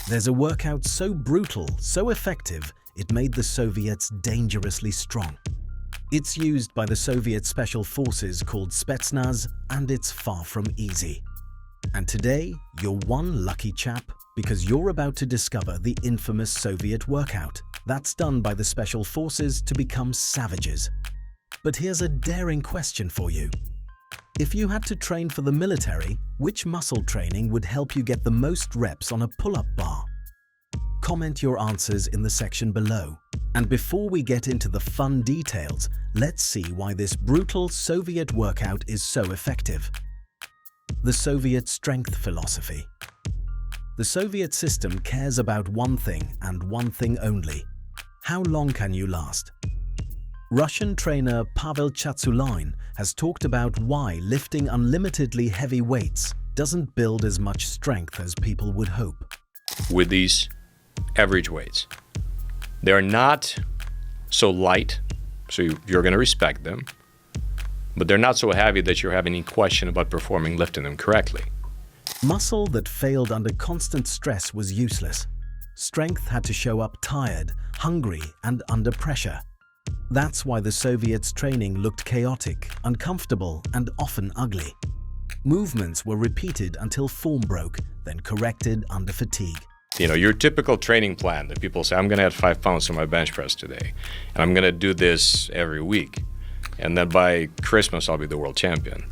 There's a workout so brutal, so effective, it made the Soviets dangerously strong. It's used by the Soviet special forces called Spetsnaz, and it's far from easy. And today, you're one lucky chap because you're about to discover the infamous Soviet workout that's done by the special forces to become savages. But here's a daring question for you. If you had to train for the military, which muscle training would help you get the most reps on a pull-up bar? Comment your answers in the section below. And before we get into the fun details, let's see why this brutal Soviet workout is so effective. The Soviet strength philosophy. The Soviet system cares about one thing and one thing only. How long can you last? Russian trainer Pavel Tsatsouline has talked about why lifting unlimitedly heavy weights doesn't build as much strength as people would hope. With these average weights, they're not so light, so you're going to respect them, but they're not so heavy that you have any question about performing lifting them correctly. Muscle that failed under constant stress was useless. Strength had to show up tired, hungry, and under pressure. That's why the Soviets' training looked chaotic, uncomfortable, and often ugly. Movements were repeated until form broke, then corrected under fatigue. You know, your typical training plan that people say, I'm going to add 5 pounds to my bench press today, and I'm going to do this every week, and then by Christmas I'll be the world champion.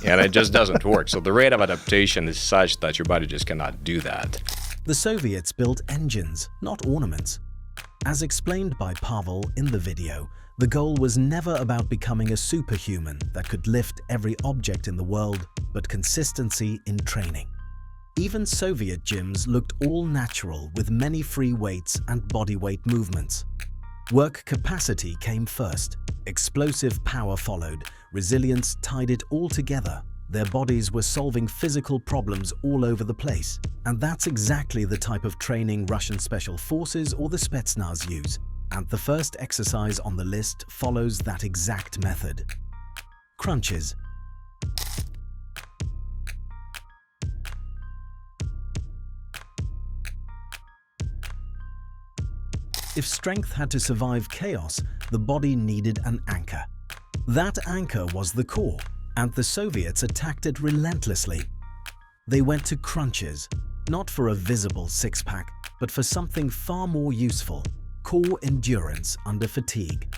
And it just doesn't work. So the rate of adaptation is such that your body just cannot do that. The Soviets built engines, not ornaments. As explained by Pavel in the video, the goal was never about becoming a superhuman that could lift every object in the world, but consistency in training. Even Soviet gyms looked all natural with many free weights and bodyweight movements. Work capacity came first, explosive power followed, resilience tied it all together. Their bodies were solving physical problems all over the place. And that's exactly the type of training Russian special forces or the Spetsnaz use. And the first exercise on the list follows that exact method. Crunches. If strength had to survive chaos, the body needed an anchor. That anchor was the core, and the Soviets attacked it relentlessly. They went to crunches, not for a visible six-pack, but for something far more useful: core endurance under fatigue.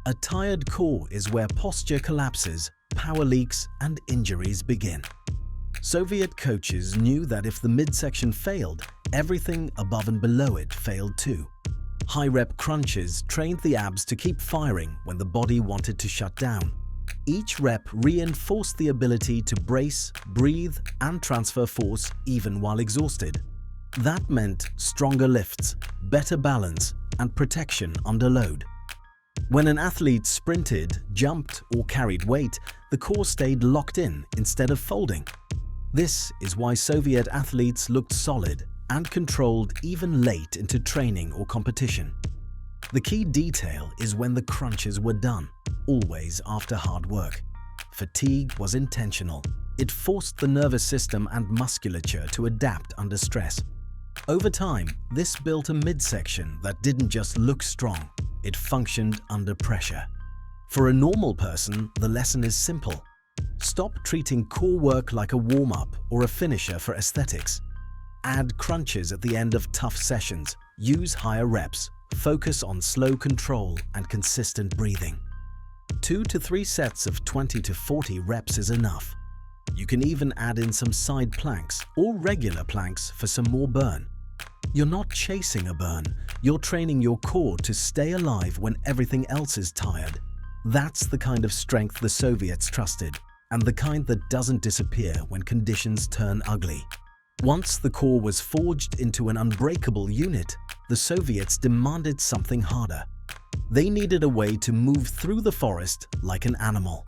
A tired core is where posture collapses, power leaks, and injuries begin. Soviet coaches knew that if the midsection failed, everything above and below it failed too. High-rep crunches trained the abs to keep firing when the body wanted to shut down. Each rep reinforced the ability to brace, breathe, and transfer force even while exhausted. That meant stronger lifts, better balance, and protection under load. When an athlete sprinted, jumped, or carried weight, the core stayed locked in instead of folding. This is why Soviet athletes looked solid and controlled even late into training or competition. The key detail is when the crunches were done, always after hard work. Fatigue was intentional. It forced the nervous system and musculature to adapt under stress. Over time, this built a midsection that didn't just look strong, it functioned under pressure. For a normal person, the lesson is simple. Stop treating core work like a warm-up or a finisher for aesthetics. Add crunches at the end of tough sessions, use higher reps, focus on slow control and consistent breathing. 2 to 3 sets of 20 to 40 reps is enough. You can even add in some side planks or regular planks for some more burn. You're not chasing a burn, you're training your core to stay alive when everything else is tired. That's the kind of strength the Soviets trusted, and the kind that doesn't disappear when conditions turn ugly. Once the core was forged into an unbreakable unit, the Soviets demanded something harder. They needed a way to move through the forest like an animal.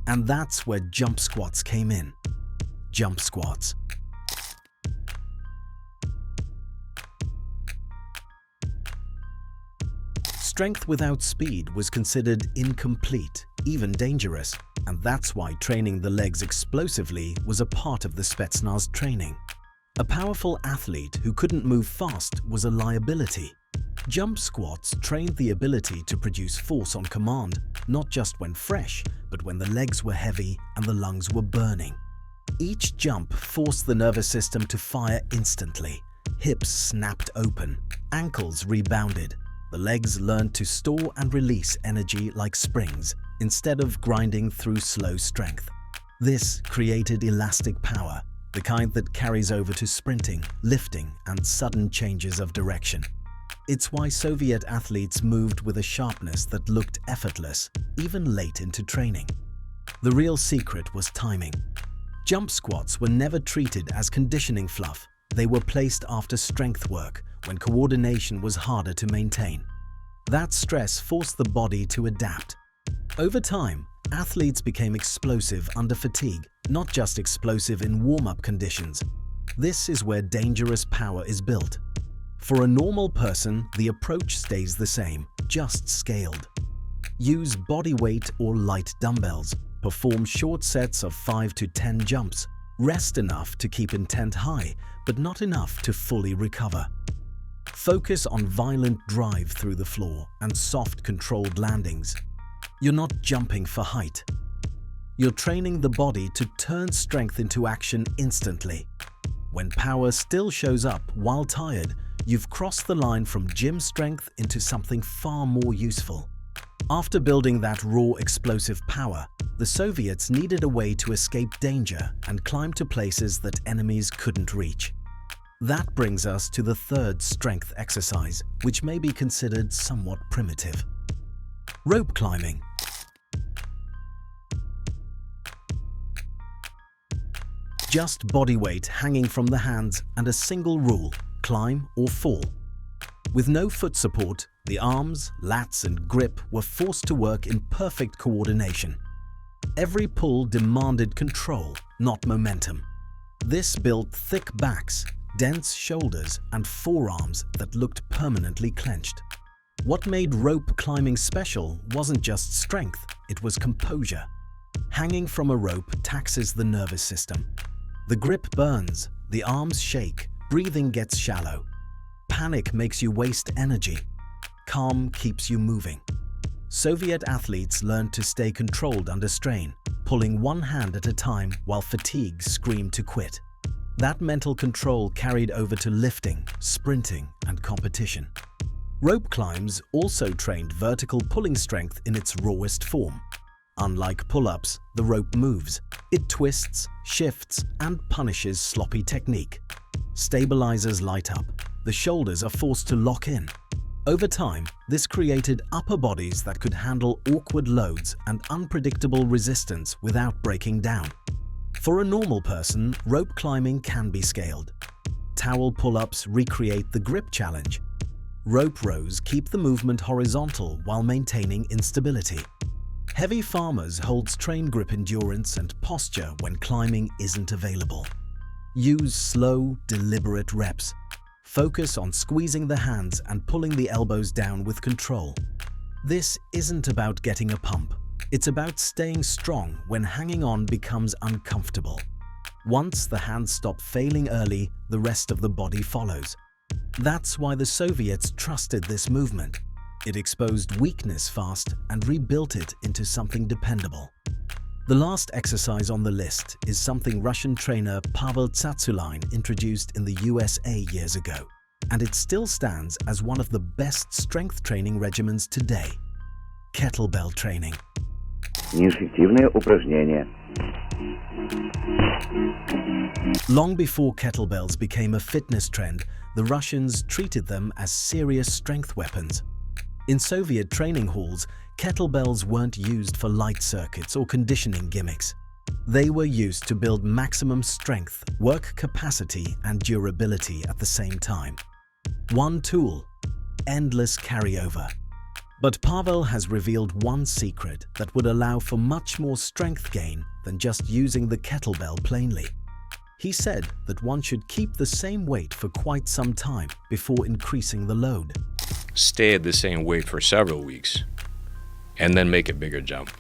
And that's where jump squats came in. Jump squats. Strength without speed was considered incomplete, even dangerous, and that's why training the legs explosively was a part of the Spetsnaz training. A powerful athlete who couldn't move fast was a liability. Jump squats trained the ability to produce force on command, not just when fresh, but when the legs were heavy and the lungs were burning. Each jump forced the nervous system to fire instantly. Hips snapped open, ankles rebounded. The legs learned to store and release energy like springs, instead of grinding through slow strength. This created elastic power, the kind that carries over to sprinting, lifting, and sudden changes of direction. It's why Soviet athletes moved with a sharpness that looked effortless, even late into training. The real secret was timing. Jump squats were never treated as conditioning fluff. They were placed after strength work, when coordination was harder to maintain. That stress forced the body to adapt. Over time, athletes became explosive under fatigue, not just explosive in warm-up conditions. This is where dangerous power is built. For a normal person, the approach stays the same, just scaled. Use body weight or light dumbbells. Perform short sets of 5 to 10 jumps. Rest enough to keep intent high, but not enough to fully recover. Focus on violent drive through the floor and soft, controlled landings. You're not jumping for height. You're training the body to turn strength into action instantly. When power still shows up while tired, you've crossed the line from gym strength into something far more useful. After building that raw, explosive power, the Soviets needed a way to escape danger and climb to places that enemies couldn't reach. That brings us to the third strength exercise, which may be considered somewhat primitive. Rope climbing. Just body weight hanging from the hands and a single rule: climb or fall. With no foot support, the arms, lats, and grip were forced to work in perfect coordination. Every pull demanded control, not momentum. This built thick backs, dense shoulders, and forearms that looked permanently clenched. What made rope climbing special wasn't just strength, it was composure. Hanging from a rope taxes the nervous system. The grip burns, the arms shake, breathing gets shallow. Panic makes you waste energy. Calm keeps you moving. Soviet athletes learned to stay controlled under strain, pulling one hand at a time while fatigue screamed to quit. That mental control carried over to lifting, sprinting, and competition. Rope climbs also trained vertical pulling strength in its rawest form. Unlike pull-ups, the rope moves. It twists, shifts, and punishes sloppy technique. Stabilizers light up. The shoulders are forced to lock in. Over time, this created upper bodies that could handle awkward loads and unpredictable resistance without breaking down. For a normal person, rope climbing can be scaled. Towel pull-ups recreate the grip challenge. Rope rows keep the movement horizontal while maintaining instability. Heavy farmers holds train grip endurance and posture when climbing isn't available. Use slow, deliberate reps. Focus on squeezing the hands and pulling the elbows down with control. This isn't about getting a pump. It's about staying strong when hanging on becomes uncomfortable. Once the hands stop failing early, the rest of the body follows. That's why the Soviets trusted this movement. It exposed weakness fast and rebuilt it into something dependable. The last exercise on the list is something Russian trainer Pavel Tsatsouline introduced in the USA years ago, and it still stands as one of the best strength training regimens today: kettlebell training. Неэффективное упражнение. Long before kettlebells became a fitness trend, the Russians treated them as serious strength weapons. In Soviet training halls, kettlebells weren't used for light circuits or conditioning gimmicks. They were used to build maximum strength, work capacity, and durability at the same time. One tool: endless carryover. But Pavel has revealed one secret that would allow for much more strength gain than just using the kettlebell plainly. He said that one should keep the same weight for quite some time before increasing the load. Stay at the same weight for several weeks, and then make a bigger jump.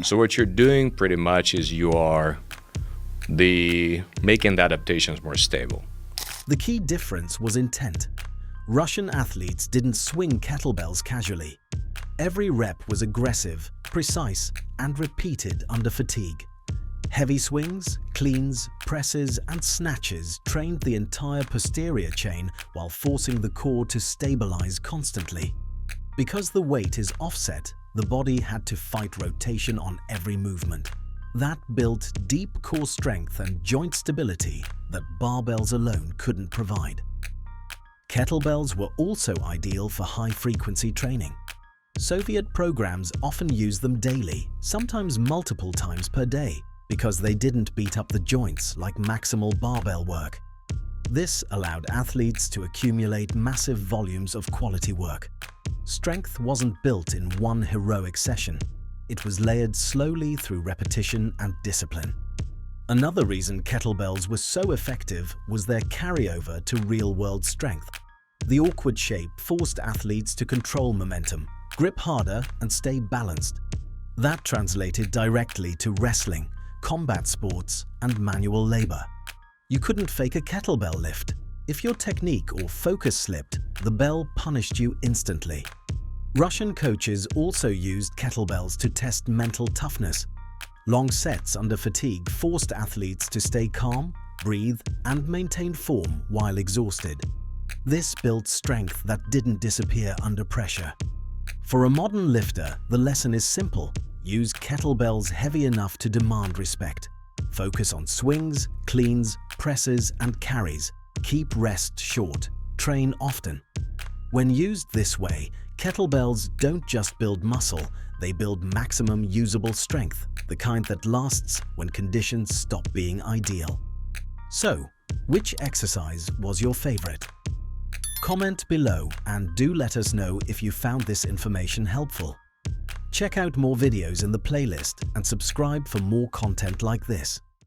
So what you're doing pretty much is you are making the adaptations more stable. The key difference was intent. Russian athletes didn't swing kettlebells casually. Every rep was aggressive, precise, and repeated under fatigue. Heavy swings, cleans, presses, and snatches trained the entire posterior chain while forcing the core to stabilize constantly. Because the weight is offset, the body had to fight rotation on every movement. That built deep core strength and joint stability that barbells alone couldn't provide. Kettlebells were also ideal for high-frequency training. Soviet programs often used them daily, sometimes multiple times per day, because they didn't beat up the joints like maximal barbell work. This allowed athletes to accumulate massive volumes of quality work. Strength wasn't built in one heroic session. It was layered slowly through repetition and discipline. Another reason kettlebells were so effective was their carryover to real-world strength. The awkward shape forced athletes to control momentum, grip harder, and stay balanced. That translated directly to wrestling, combat sports, and manual labor. You couldn't fake a kettlebell lift. If your technique or focus slipped, the bell punished you instantly. Russian coaches also used kettlebells to test mental toughness. Long sets under fatigue forced athletes to stay calm, breathe, and maintain form while exhausted. This built strength that didn't disappear under pressure. For a modern lifter, the lesson is simple. Use kettlebells heavy enough to demand respect. Focus on swings, cleans, presses, and carries. Keep rest short. Train often. When used this way, kettlebells don't just build muscle, they build maximum usable strength, the kind that lasts when conditions stop being ideal. So, which exercise was your favorite? Comment below and do let us know if you found this information helpful. Check out more videos in the playlist and subscribe for more content like this.